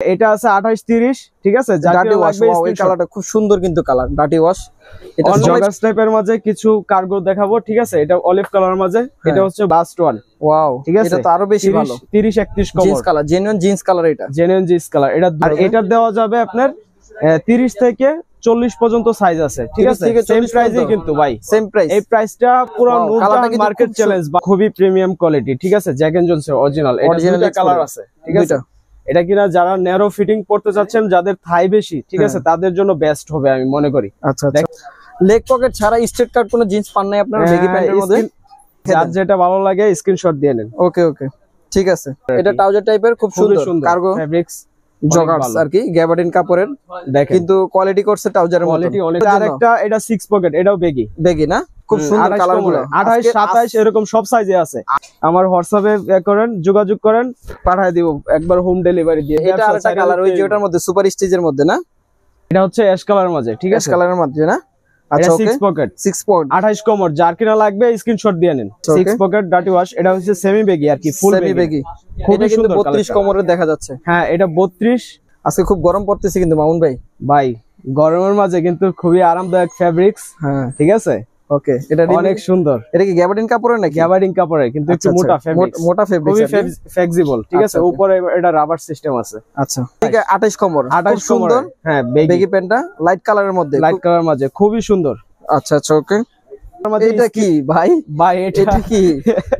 এটা আছে 28-30, ঠিক আছে। ডার্টি ওয়াশ, এই কালারটা খুব সুন্দর কিন্তু কালার, ডার্টি ওয়াশ। এটা জগার্স টাইপের মাঝে কিছু কার্গো দেখাবো, ঠিক আছে। এটা অলিভ কালারের মাঝে, এটা হচ্ছে লাস্ট ওয়ান। ওয়াও, ঠিক আছে, এটা তো আরো বেশি ভালো। 30-31 কমর jeans colour, genuine jeans colour, এটা জেনুইন জিন্স কালার। এটা আর এটার দেওয়া যাবে আপনার 30 থেকে 40 পর্যন্ত সাইজ আছে, ঠিক আছে। সেম প্রাইসই কিন্তু ভাই, সেম প্রাইস। এই প্রাইসটা পুরো নূরজাহান মার্কেট চ্যালেঞ্জ, খুবই প্রিমিয়াম কোয়ালিটি, ঠিক আছে। জ্যাক এন্ড জোনস এর অরিজিনাল, এটা কালার আছে, ঠিক আছে। এটা কিনা যারা ন্যারো ফিটিং পড়তে চাচ্ছেন, যাদের থাই বেশি, ঠিক আছে, তাদের জন্য বেস্ট হবে আমি মনে করি। আচ্ছা, লেগ পকেট ছাড়া স্ট্রেট কাট কোনো জিন্স পান নাই আপনারা বেগি প্যান্টের মধ্যে? যার যেটা ভালো লাগে স্ক্রিনশট দিয়ে নেন। ওকে ওকে, ঠিক আছে। এটা ট্রাউজার টাইপের, খুব সুন্দর কার্গো ফেব্রিক্স, জগার্স আর কি, গ্যাবার্ডিন কাপড়ের, কিন্তু কোয়ালিটি করছে ট্রাউজারের মতো। কোয়ালিটি অনেক। আরেকটা এটা 6 পকেট, এটাও বেগি না, খুব সুন্দর কালারগুলো, 28-27 এরকম সব সাইজে আছে। আমার হোয়াটসঅ্যাপে করেন, যোগাযোগ করেন, পাঠিয়ে দিব একবার হোম ডেলিভারি দিয়ে। এটা আরেকটা কালার, ওই যে ওটার মধ্যে সুপার স্টিচের মধ্যে না, এটা হচ্ছে অ্যাশ কালারের মাঝে, ঠিক আছে, অ্যাশ কালারের মধ্যে না। আচ্ছা, 6 পকেট 28 কমর, যার কিনা লাগবে স্ক্রিনশট দিয়ে নেন। 6 পকেট ডার্টি ওয়াশ, এটা হচ্ছে সেমি বেগি আর কি, ফুল বেগি। এটা কিন্তু 32 কমরের দেখা যাচ্ছে। হ্যাঁ, এটা 32। আজকে খুব গরম পড়তেছে কিন্তু মামুন ভাই গরমের মাঝে কিন্তু খুবই আরামদায়ক ফেব্রিক্স। হ্যাঁ, ঠিক আছে, ওকে। এটা অনেক সুন্দর। এটা কি গ্যাবার্ডিন কাপড়ের নাকি? গ্যাবার্ডিন কাপড়ের, কিন্তু একটু মোটা ফেব্রিক্স, খুবই ফ্লেক্সিবল, ঠিক আছে। উপরে এটা রাবার সিস্টেম আছে। আচ্ছা, ঠিক আছে। 28 কমর, 28 সুন্দর। হ্যাঁ, বেগি প্যান্টটা লাইট কালারের মধ্যে, লাইট কালারের মাঝে খুবই সুন্দর। আচ্ছা আচ্ছা, ওকে। এটা কি ভাই?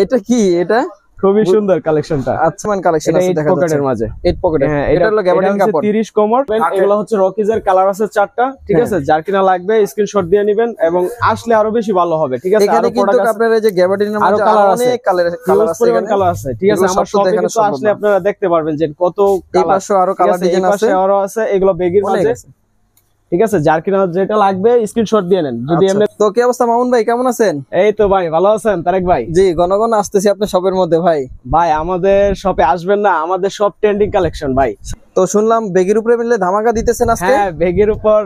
এটা কি? এটা খুবই সুন্দর কালেকশনটা। আচ্ছা, মান কালেকশন আছে দেখা যাচ্ছে 8 পকেটের মাঝে। 8 পকেটে, হ্যাঁ। এটা হলো গ্যাবার্ডিন কাপড়, 30 কমর। এগুলো হচ্ছে রকিজের কালার আছে 4টা, ঠিক আছে। যার কিনা লাগবে স্ক্রিনশট দিয়ে নেবেন, এবং আসলে আরো বেশি ভালো হবে, ঠিক আছে। এখানে কিন্তু আপনারা এই যে গ্যাবার্ডিনের মধ্যে অনেক কালার আছে, কালার আছে, ঠিক আছে। আমার শপে কিন্তু আসলে আপনারা দেখতে পারবেন যে কত কালার, আরো কালার ডিজাইন আছে, আরো আছে। এগুলো বেগির মাঝে, ঠিক আছে। যার কিনা যেটা লাগবে স্ক্রিনশট দিয়ে নেন। যদি এমনি। তো কি অবস্থা মামুন ভাই, কেমন আছেন? এই তো ভাই, ভালো আছেন তারেক ভাই? জি, ঘন আসতেছি আপনার শপের মধ্যে ভাই আমাদের শপে আসবেন না, আমাদের সব ট্রেন্ডিং কালেকশন ভাই। তো শুনলাম বেগের উপরে মিললে ধামাকা দিতেছেন আজকে। হ্যাঁ, বেগের উপর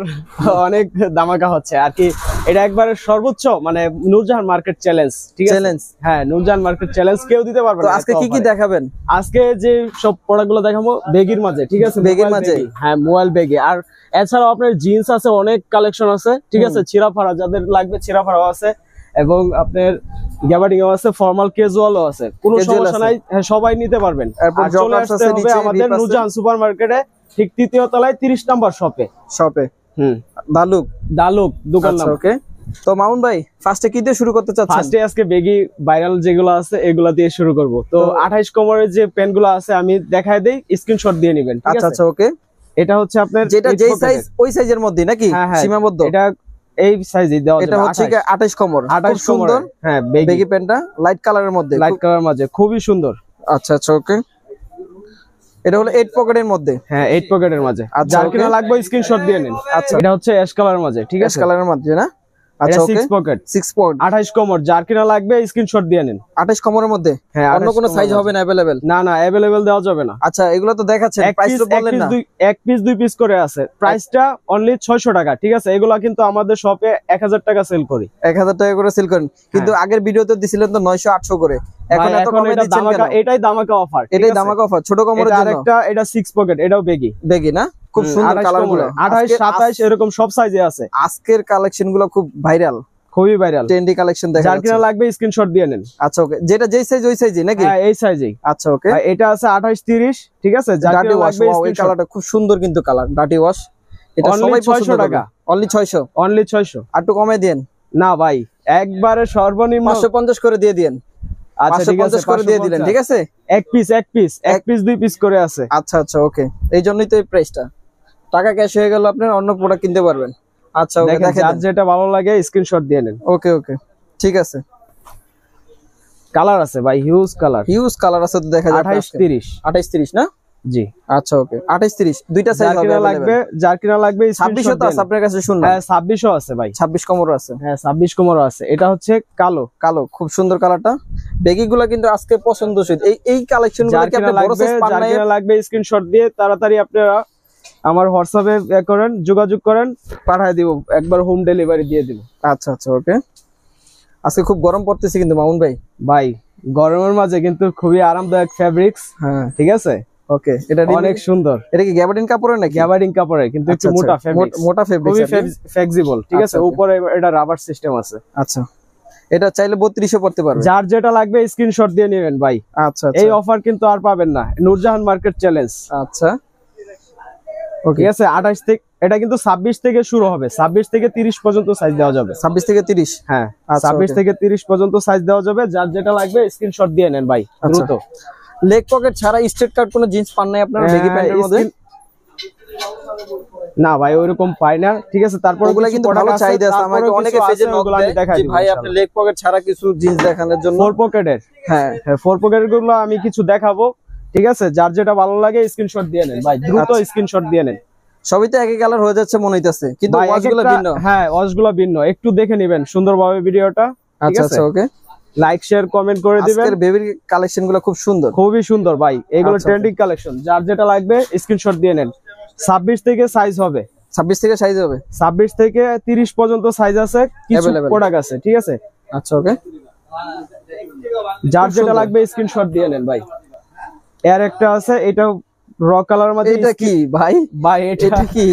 অনেক ধামাকা হচ্ছে আর কি। এটা একবারে সর্বোচ্চ, মানে নূরজাহান মার্কেট চ্যালেঞ্জ, ঠিক আছে। হ্যাঁ, নূরজাহান মার্কেট চ্যালেঞ্জ কেউ দিতে পারবে না। তো আজকে কি কি দেখাবেন? আজকে যে সব প্রোডাক্টগুলো দেখাবো বেগির মাঝে, ঠিক আছে। বেগির মাঝে, হ্যাঁ, মোবাইল বেগে। আর এছাড়াও আপনার জিন্স আছে, অনেক কালেকশন আছে, ঠিক আছে। ছিড়াফাড়া যাদের লাগবে, ছিড়াফাড়াও আছে, এবং আপনার গ্যাবার্ডিং আছে, ফর্মাল ক্যাজুয়ালও আছে। কোনো সমস্যা নাই, সবাই নিতে পারবেন। আর চলে আসতে হবে আমাদের নূরজাহান সুপারমার্কেটে, ঠিক 3য় তলায় 30 নাম্বার শপে। দালুক দোকান নাম। ওকে। তো মামুন ভাই, ফার্স্টে কি দিয়ে শুরু করতে চাচ্ছেন? ফার্স্টে আজকে বেগি ভাইরাল যেগুলো আছে এগুলা দিয়ে শুরু করব। তো 28 কমরের যে প্যান্টগুলো আছে আমি দেখাই দেই, স্ক্রিনশট দিয়ে নেবেন, ঠিক আছে। আচ্ছা, ওকে। এটা হচ্ছে আপনার যেটা যেই সাইজ ওই সাইজের মধ্যে নাকি সীমাবদ্ধ? এটা এই সাইজে দেওয়া যাবে। এটা হচ্ছে 28 কমর, 28 সুন্দর। হ্যাঁ, বেগি প্যান্টটা লাইট কালারের মধ্যে, লাইট কালারের মাঝে খুবই সুন্দর। আচ্ছা আচ্ছা, ওকে। এটা হলো 8 পকেটের মধ্যে। হ্যাঁ, 8 পকেটের মাঝে। যার কিনা লাগবে স্ক্রিনশট দিয়ে নিন। আচ্ছা, এটা হচ্ছে অ্যাশ কালারের মাঝে, ঠিক আছে, অ্যাশ কালারের মধ্যে না। আচ্ছা, ওকে। 6 পকেট 28 কমর, যার কিনা লাগবে স্ক্রিনশট দিয়ে নিন। 28 কমরের মধ্যে। হ্যাঁ, অন্য কোনো সাইজ হবে না अवेलेबल? না, अवेलेबल দেওয়া যাবে না। আচ্ছা, এগুলো তো দেখাচ্ছেন, প্রাইস তো বললেন না। এক পিস 2 পিস করে আছে, প্রাইসটা অনলি 600 টাকা, ঠিক আছে। এগুলা কিন্তু আমাদের শপে 1000 টাকা সেল করি, 1000 টাকা করে সেল করেন, কিন্তু আগের ভিডিওতে দিছিলেন তো 900 800 করে। এখন এত কমে দিচ্ছেন কেন? এটাই ধামাকা অফার, এটাই ধামাকা অফার ছোট কমরের জন্য। আরেকটা এটা 6 পকেট, এটাও বেগি না, খুব সুন্দর কালারগুলো। 28 27 এরকম সব সাইজে আছে। আজকের কালেকশনগুলো খুব ভাইরাল, খুবই ভাইরাল, ট্রেন্ডি কালেকশন দেখা যাচ্ছে। যার কিনা লাগবে স্ক্রিনশট দিয়ে নেন। আচ্ছা, ওকে। যেটা যেই সাইজ ওই সাইজই নাকি? হ্যাঁ, এই সাইজেই। আচ্ছা, ওকে। এটা আছে 28-30, ঠিক আছে। যার কিনা লাগবে এই কালারটা খুব সুন্দর কিন্তু কালার, ডার্টি ওয়াশ। এটা সবাই 600 টাকা, অনলি 600। আর একটু কমে দেন না ভাই, একবারে সর্বনিম্ন 550 করে দিয়ে দেন। আচ্ছা, ঠিক আছে, 550 করে দিয়ে দিলেন, ঠিক আছে। এক পিস 2 পিস করে আছে। আচ্ছা আচ্ছা, ওকে। এই জন্যই তো এই প্রাইসটা। টাকা ক্যাশ হয়ে গেল, আপনার অন্য প্রোডাক্ট কিনতে পারবেন। আচ্ছা, ওকে। দেখেন, যার যেটা ভালো লাগে স্ক্রিনশট দিয়ে নেন। ওকে ওকে, ঠিক আছে। কালার আছে ভাই, হিউজ কালার আছে তো দেখা যায়। 28-30 না? জি, আচ্ছা, ওকে। 28-30 দুইটা সাইজ হবে। যার কিনা লাগবে 26 তো আছে আপনার কাছে, শুনুন। হ্যাঁ, 26ও আছে ভাই, 26 কমরও আছে। হ্যাঁ, 26 কমরও আছে। এটা হচ্ছে কালো, খুব সুন্দর কালারটা। বেগিগুলো কিন্তু আজকে পছন্দসই। এই কালেকশনগুলো কি আপনি বড় সাইজ পান না? যার কিনা লাগবে স্ক্রিনশট দিয়ে তাড়াতাড়ি আপনারা আমার হোয়াটসঅ্যাপে করেন, যোগাযোগ করেন, পাঠিয়ে দিব, একবার হোম ডেলিভারি দিয়ে দিব। আচ্ছা আচ্ছা, ওকে। আজকে খুব গরম পড়তেছে কিন্তু মামুন ভাই গরমের মাঝে কিন্তু খুবই আরামদায়ক ফেব্রিক্স। হ্যাঁ, ঠিক আছে। ওকে, এটা অনেক সুন্দর। এটা কি গ্যাবার্ডিন কাপড়ের নাকি? গ্যাবার্ডিন কাপড়ের, কিন্তু একটু মোটা ফেব্রিক, মোটা ফেব্রিক, খুবই ফ্লেক্সিবল, ঠিক আছে। উপরে এটা রাবার সিস্টেম আছে। আচ্ছা, এটা চাইলে 3200 পড়তে পারবে। যার যেটা লাগবে স্ক্রিনশট দিয়ে নেবেন ভাই। আচ্ছা, এই অফার কিন্তু আর পাবেন না, নূরজাহান মার্কেট চ্যালেঞ্জ। আচ্ছা, ওকে, ঠিক আছে। 28 থেকে, এটা কিন্তু 26 থেকে শুরু হবে, 26 থেকে 30 পর্যন্ত সাইজ দেওয়া যাবে। 26 থেকে 30, হ্যাঁ 26 থেকে 30 পর্যন্ত সাইজ দেওয়া যাবে। যার যেটা লাগবে স্ক্রিনশট দিয়ে নেন ভাই দ্রুত। লেগ পকেট ছাড়া স্ট্রেট কাট কোনো জিন্স পান নাই আপনারা বেগি প্যান্টের মধ্যে? না ভাই, ওইরকম পাই না, ঠিক আছে। তারপর ওগুলা কিন্তু ভালো চাহিদা আছে, আমাকে অনেকে পেজে নক দেয় যে ভাই আপনি লেগ পকেট ছাড়া কিছু জিন্স দেখানোর জন্য। ফোর পকেটের, হ্যাঁ 4 পকেটের গুলো আমি কিছু দেখাবো, ঠিক আছে। যার যেটা ভালো লাগে স্ক্রিনশট দিয়ে নেন ভাই, দ্রুত স্ক্রিনশট দিয়ে নেন। সবই তো একই কালার হয়ে যাচ্ছে মনে হইতাছে, কিন্তু ওয়াশগুলো ভিন্ন। হ্যাঁ, ওয়াশগুলো ভিন্ন, একটু দেখে নেবেন সুন্দরভাবে ভিডিওটা, ঠিক আছে। ওকে, লাইক শেয়ার কমেন্ট করে দিবেন। আজকের বেবির কালেকশনগুলো খুব সুন্দর, খুবই সুন্দর ভাই, এগুলো ট্রেন্ডিং কালেকশন। যার যেটা লাগবে স্ক্রিনশট দিয়ে নেন। 26 থেকে সাইজ হবে, 26 থেকে সাইজ হবে, 26 থেকে 30 পর্যন্ত সাইজ আছে, কিছু প্রোডাক্ট আছে, ঠিক আছে। আচ্ছা, ওকে, যার যেটা লাগবে স্ক্রিনশট দিয়ে নেন ভাই। এর একটা আছে, এটা র কালার মধ্যে। এটা কি ভাই? ভাই এটা কি?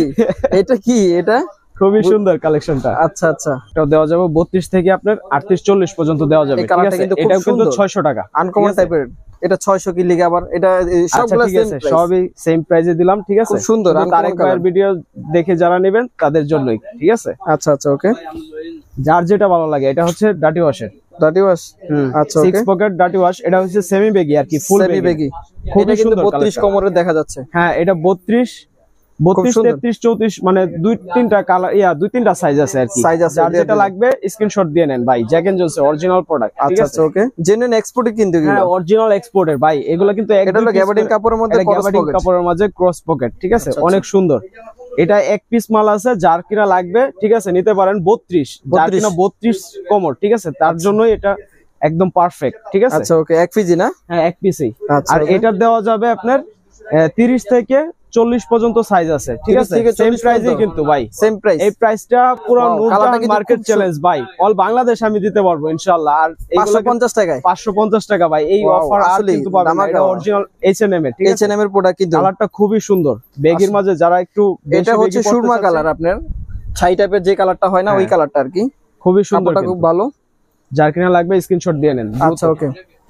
এটা কি? এটা খুবই সুন্দর কালেকশনটা। আচ্ছা, আচ্ছা, এটা দেওয়া যাবে 32 থেকে আপনার 38-40 পর্যন্ত দেওয়া যাবে, ঠিক আছে। এটা কিন্তু 600 টাকা, আনকমন টাইপের। এটা 600 কি লিগে আবার? এটা সবগুলো ঠিক আছে, সবই সেম প্রাইসে দিলাম, ঠিক আছে। খুব সুন্দর। আরেক ভাইয়ের ভিডিও দেখে যারা নেবেন তাদের জন্যই, ঠিক আছে। আচ্ছা, আচ্ছা, ওকে, যার যেটা ভালো লাগে। এটা হচ্ছে ডাটি ওয়াশের, ডাটি ওয়াশ। আচ্ছা, 6 পকেট ডাটি ওয়াশ। এটা হচ্ছে সেমি বেগি আর কি, ফুল বেগি। খুবই সুন্দর, 32 কোমরের দেখা যাচ্ছে। হ্যাঁ, এটা 32, 33, 34, মানে 2-3টা কালার, 2-3টা সাইজ আছে আর কি। যার যেটা লাগবে স্ক্রিনশট দিয়ে নেন ভাই। Jack and Jones original product, ঠিক আছে। ওকে, জেনুইন এক্সপোর্ট কিন্তু, হ্যাঁ অরিজিনাল এক্সপোর্টের ভাই। এগুলো কিন্তু এটা হলো গ্যাবার্ডিন কাপড়ের মধ্যে, গ্যাবার্ডিন কাপড়ের মধ্যে ক্রস পকেট, ঠিক আছে। অনেক সুন্দর। এটা এক পিস মাল আছে, যার কিনা লাগবে, ঠিক আছে, নিতে পারেন 32, যার কিনা 32 কোমর, ঠিক আছে, তার জন্যই এটা একদম পারফেক্ট, ঠিক আছে। আচ্ছা, ওকে, এক পিসই না? হ্যাঁ, এক পিসই। আর এটা দেওয়া যাবে আপনার 30 থেকে 40 পর্যন্ত সাইজ আছে, ঠিক আছে। সেম প্রাইসই কিন্তু ভাই, সেম প্রাইস। এই প্রাইসটা পুরো নূরজাহান মার্কেট চ্যালেঞ্জ ভাই, অল বাংলাদেশ আমি দিতে পারবো ইনশাআল্লাহ। আর 550 টাকায়, 550 টাকা ভাই। এই অফার আর কিন্তু পাবেন না। এটা অরিজিনাল H&M এর, ঠিক আছে। H&M এর প্রোডাক্ট, কিন্তু কালারটা খুবই সুন্দর। বেগির মাঝে যারা একটু, এটা হচ্ছে সুরমা কালার, আপনার ছাই টাইপের যে কালারটা হয় না, ওই কালারটা আর কি। খুবই সুন্দর, খুব ভালো। যার কিনা লাগবে স্ক্রিনশট দিয়ে নেন। আচ্ছা, ওকে।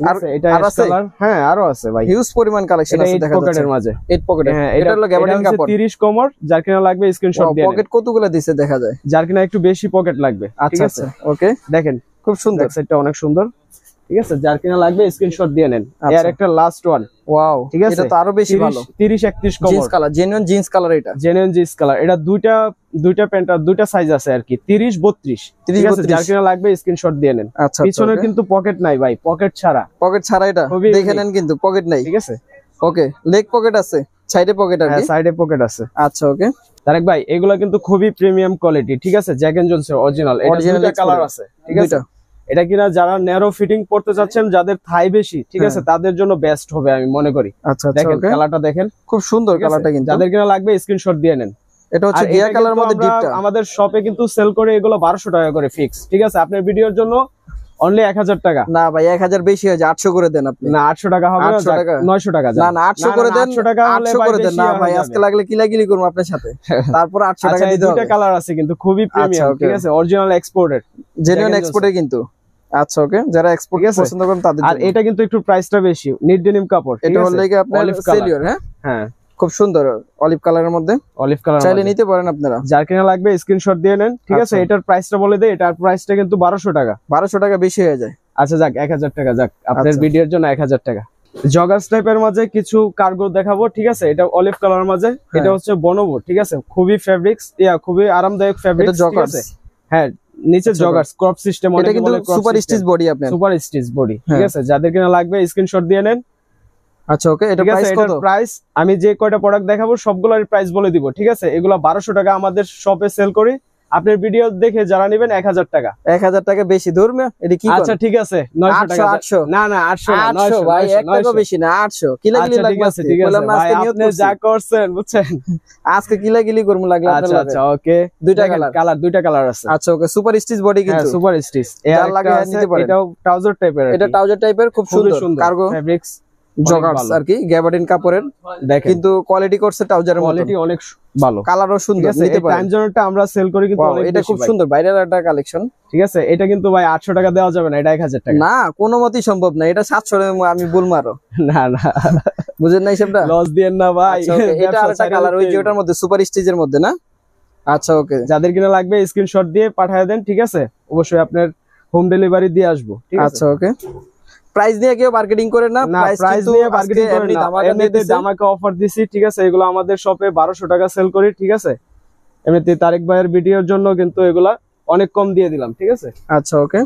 আর এটা কালার, হ্যাঁ আরো আছে ভাই, হিউজ পরিমাণ কালেকশন আছে দেখা যাচ্ছে। পকেটের মাঝে 8 পকেট। হ্যাঁ, এটা হলো গ্যাবার্ডিন কাপড়, 30 কোমর। যার কিনা লাগবে স্ক্রিনশট দিয়ে নেন। পকেট কতগুলো দিছে দেখা যায়, যার কিনা একটু বেশি পকেট লাগবে, ঠিক আছে। ওকে, দেখেন খুব সুন্দর, সেটটা অনেক সুন্দর, ঠিক আছে। যার কিনা লাগবে স্ক্রিনশট দিয়ে নেন। এর একটা লাস্ট ওয়ান, ওয়াও, ঠিক আছে। এটা তো আরো বেশি ভালো। 30-31 কোমর, jeans colour, genuine jeans colour. এটা জেনুইন জিন্স কালার। এটা দুইটা প্যান্ট, দুইটা সাইজ আছে আর কি, 30-32, ঠিক আছে। যার কিনা লাগবে স্ক্রিনশট দিয়ে নেন। আচ্ছা, পিছনে কিন্তু পকেট নাই ভাই, পকেট ছাড়া। এটা দেখে নেন, কিন্তু পকেট নাই, ঠিক আছে। ওকে, লেগ পকেট আছে, সাইডে পকেট আছে। হ্যাঁ, সাইডে পকেট আছে। আচ্ছা, ওকে। তারেক ভাই, এগুলা কিন্তু খুবই প্রিমিয়াম কোয়ালিটি, ঠিক আছে। Jack and Jones original. এটা দুইটা কালার আছে, ঠিক আছে। এটা কিনা যারা ন্যারো ফিটিং পড়তে চাচ্ছেন, যাদের থাই বেশি, ঠিক আছে, তাদের জন্য বেস্ট হবে আমি মনে করি। আচ্ছা, দেখেন কালারটা, দেখেন খুব সুন্দর কালারটা, কিন্তু যাদের কিনা লাগবে স্ক্রিনশট দিয়ে নেন। এটা হচ্ছে গিয়া কালার মধ্যে ডিপটা। আমাদের শপে কিন্তু সেল করে এগুলো 1200 টাকা করে ফিক্স, ঠিক আছে। আপনার ভিডিওর জন্য অনলি 1000 টাকা। না ভাই, 1000 বেশি হয়ে যায়, 800 করে দেন আপনি। না, 800 টাকা হবে না, 900 টাকা। না না, 800 করে দেন, 800 করে দেন। না ভাই, আজকে লাগলে কিলাকিলি করব আপনার সাথে, তারপর 800 টাকা দিতে হবে। দুইটা কালার আছে কিন্তু খুবই প্রিমিয়াম, ঠিক আছে। অরিজিনাল এক্সপোর্টেড, জেনুইন এক্সপোর্টের কিন্তু। আচ্ছা, ওকে, যারা এক্সপোর্ট পছন্দ করেন তাদের জন্য। আর এটা কিন্তু একটু প্রাইসটা বেশি, নিট ডেনিম কাপড়, এটা হলো কি আপনার সেলিয়র। হ্যাঁ, খুব সুন্দর অলিভ কালারের মধ্যে, অলিভ কালার চাইলে নিতে পারেন আপনারা। যার কিনা লাগবে স্ক্রিনশট দিয়ে নেন, ঠিক আছে। এটার প্রাইসটা বলে দেই, এটার প্রাইসটা কিন্তু 1200 টাকা। 1200 টাকা বেশি হয়ে যায়। আচ্ছা, যাক 1000 টাকা, যাক আপনার ভিডিওর জন্য 1000 টাকা। জগার্স টাইপের মাঝে কিছু কার্গো দেখাবো, ঠিক আছে। এটা অলিভ কালার মাঝে, এটা হচ্ছে বনোবো, ঠিক আছে। খুবই ফেব্রিক্স, খুবই আরামদায়ক ফেব্রিক্স, ঠিক আছে। হ্যাঁ, নিচে জগার্স ক্রপ সিস্টেম, এটা কিন্তু সুপার স্টিচ বডি, আপনার সুপার স্টিচ বডি, ঠিক আছে। যাদের কিনা লাগবে স্ক্রিনশট দিয়ে নেন। আচ্ছা, ওকে, এটা প্রাইস কত? প্রাইস আমি যে কয়টা প্রোডাক্ট দেখাবো সবগুলোর প্রাইস বলে দিব, ঠিক আছে। এগুলা 1200 টাকা আমাদের শপে সেল করি। আপনার ভিডিও দেখে যারা নেবেন 1000 টাকা। 1000 টাকা বেশি ধরবে, এটা কি? আচ্ছা, ঠিক আছে, 900 টাকা। 800 না না, 800 ভাই, এক টাকা বেশি না, 800 কিলাগিলি লাগবে। ঠিক আছে ভাই, আপনি যা করছেন বুঝছেন, আজকে কিলাগিলি করব লাগলে আপনাদের। আচ্ছা, ওকে, দুইটা কালার আছে। আচ্ছা, ওকে, সুপার স্টিচ বডি কিন্তু, হ্যাঁ সুপার স্টিচ। যার লাগে নিতে পারেন। এটাও ট্রাউজার টাইপের, এটা ট্রাউজার টাইপের, খুব সুন্দর কার্গো ফেব্রিক্স, জগার্স আর কি গ্যাবার্ডিন কাপড়ের, দেখেন কিন্তু কোয়ালিটি করছে ট্রাউজারের মতো, কোয়ালিটি অনেক ভালো, কালারও সুন্দর, নিতে পারেন। টাইম জোনটা আমরা সেল করি কিন্তু অনেক এটা খুব সুন্দর ভাইরাল একটা কালেকশন। ঠিক আছে, এটা কিন্তু ভাই 800 টাকা দেওয়া যাবে না, এটা 1000 টাকা। না কোনো মতেই সম্ভব না, এটা 700 আমি ভুল মারো। না না বুঝেন নাই সেটা, লস দিয়েন না ভাই। এটা আরেকটা কালার ওই যে ওটার মধ্যে সুপার স্টিচের মধ্যে না। আচ্ছা ওকে, যাদের কিনা লাগবে স্ক্রিনশট দিয়ে পাঠিয়ে দেন, ঠিক আছে, অবশ্যই আপনার হোম ডেলিভারি দিয়ে আসবো, ঠিক আছে। আচ্ছা ওকে, প্রাইস নিয়ে কেউ মার্কেটিং করে না, প্রাইস নিয়ে মার্কেটিং করে না, এমনিতে দামাকা অফার দিছি, ঠিক আছে। এগুলো আমাদের শপে 1200 টাকা সেল করি, ঠিক আছে। এমনিতে তারেক ভাইয়ের ভিডিওর জন্য কিন্তু এগুলা অনেক কম দিয়ে দিলাম, ঠিক আছে। আচ্ছা ওকে,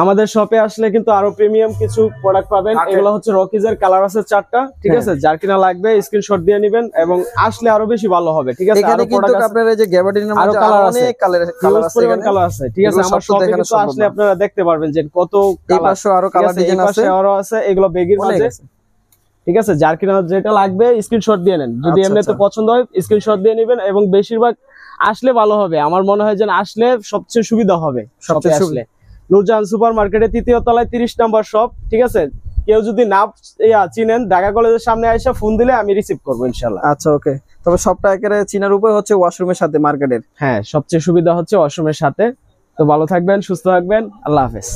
আমাদের শপে আসলে কিন্তু আরো প্রিমিয়াম কিছু প্রোডাক্ট পাবেন। এগুলো হচ্ছে রকিজের, কালার আছে 4টা, ঠিক আছে। যার কিনা লাগবে স্ক্রিনশট দিয়ে নেবেন এবং আসলে আরো বেশি ভালো হবে, ঠিক আছে। এখানে কিন্তু আপনারা এই যে গ্যাবার্ডিনের মধ্যে অনেক কালার আছে, ঠিক আছে। আমার শপে কিন্তু আসলে আপনারা দেখতে পারবেন যে কত এই পাশে আরো কালার ডিজাইন আছে, আরো আছে, এগুলো বেগির মাঝে, ঠিক আছে। যার কিনা যেটা লাগবে স্ক্রিনশট দিয়ে নেন, যদি এমনিতে পছন্দ হয় স্ক্রিনশট দিয়ে নেবেন। এবং বেশিরভাগ আসলে ভালো হবে, আমার মনে হয় যে আসলে সবচেয়ে সুবিধা হবে। সবচেয়ে আসলে নূরজাহান সুপার মার্কেটে 3য় তলায় 30 নাম্বার শপ, ঠিক আছে। কেউ যদি না চিনেন, ঢাকা কলেজের সামনে এসে ফোন দিলে আমি রিসিভ করবো ইনশাআল্লাহ। আচ্ছা ওকে, তবে সবটা একেবারে চিনার উপর হচ্ছে ওয়াশরুমের সাথে মার্কেটের। হ্যাঁ, সবচেয়ে সুবিধা হচ্ছে ওয়াশরুমের সাথে। তো ভালো থাকবেন, সুস্থ থাকবেন, আল্লাহ হাফেজ।